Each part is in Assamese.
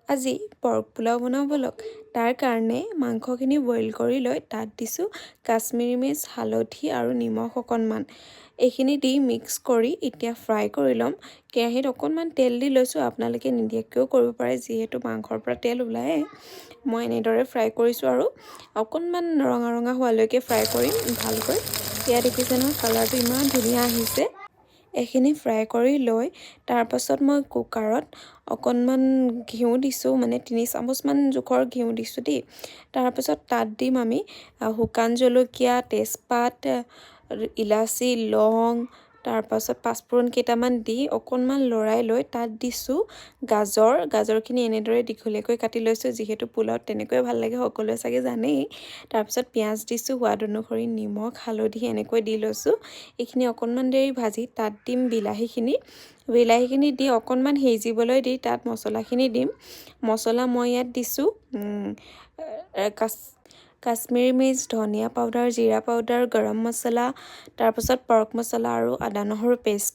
আজি পৰ্ক পোলাও বনাওঁ বলক। তাৰ কাৰণে মাংসখিনি বইল কৰি লৈ তাত দিছোঁ কাশ্মীৰী মিৰ্চ, হালধি আৰু নিমখ অকণমান। এইখিনি দি মিক্স কৰি এতিয়া ফ্ৰাই কৰি ল'ম। কেৰাহীত অকণমান তেল দি লৈছোঁ, আপোনালোকে নিদিয়াকৈও কৰিব পাৰে, যিহেতু মাংসৰ পৰা তেল ওলায়ে। মই এনেদৰে ফ্ৰাই কৰিছোঁ আৰু অকণমান ৰঙা ৰঙা হোৱালৈকে ফ্ৰাই কৰিম ভালকৈ। ইয়াত দেখিছে নহয়, কালাৰটো ইমান ধুনীয়া আহিছে। এইখিনি ফ্ৰাই কৰি লৈ তাৰপাছত মই কুকাৰত অকণমান ঘিউ দিছোঁ, মানে 3 চামুচমান জোখৰ ঘিউ দিছোঁ দেই। তাৰপাছত তাত দিম আমি শুকান জলকীয়া, তেজপাত, ইলাচি, লং, তাৰপাছত পাঁচফোৰণ কেইটামান দি অকণমান লৰাই লৈ তাত দিছোঁ গাজৰখিনি এনেদৰে দীঘলীয়াকৈ কাটি লৈছোঁ, যিহেতু পোলাওত তেনেকৈয়ে ভাল লাগে, সকলোৱে চাগে জানেই। তাৰপিছত পিঁয়াজ দিছোঁ, সোৱাদ অনুসৰি নিমখ, হালধি এনেকৈ দি লৈছোঁ। এইখিনি অকণমান দেৰি ভাজি তাত দিম বিলাহীখিনি দি অকণমান সিজিবলৈ দি তাত মছলাখিনি দিম। মছলা মই ইয়াত দিছোঁ কাশ্মীৰী মিৰ্চ, ধনিয়া পাউডাৰ, জিৰা পাউডাৰ, গৰম মছলা, তাৰপাছত পৰ্ক মছলা আৰু আদা নহৰু পেষ্ট।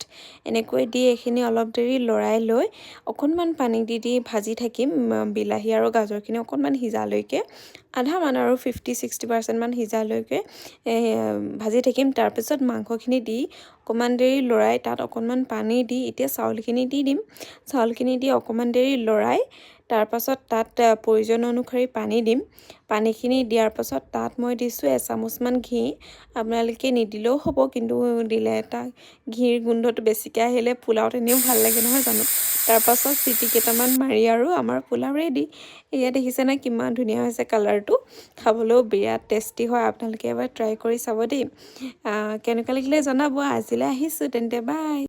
এনেকৈ দি এইখিনি অলপ দেৰি লৰাই লৈ অকণমান পানী দি ভাজি থাকিম। বিলাহী আৰু গাজৰখিনি অকণমান সিজালৈকে, আধামান আৰু 50-60% মান সিজালৈকে ভাজি থাকিম। তাৰপিছত মাংসখিনি দি অকণমান দেৰি লৰাই তাত অকণমান পানী দি এতিয়া চাউলখিনি দি দিম। চাউলখিনি দি অকণমান দেৰি লৰাই তাৰপাছত তাত প্ৰয়োজন অনুসৰি পানী দিম। পানীখিনি দিয়াৰ পাছত তাত মই দিছোঁ 1 চামুচমান ঘি। আপোনালোকে নিদিলেও হ'ব, কিন্তু দিলে এটা ঘিৰ গোন্ধটো বেছিকৈ আহিলে পোলাওত এনেও ভাল লাগে নহয় জানো। তাৰপাছত চিটি কেইটামান মাৰি আৰু আমাৰ পোলাও ৰেডি। এয়া দেখিছে নাই কিমান ধুনীয়া হৈছে কালাৰটো, খাবলৈও বিৰাট টেষ্টি হয়। আপোনালোকে এবাৰ ট্ৰাই কৰি চাব দেই। কেনেকুৱা লাগিলে জনাব। আজিলৈ আহিছোঁ তেন্তে, বাই।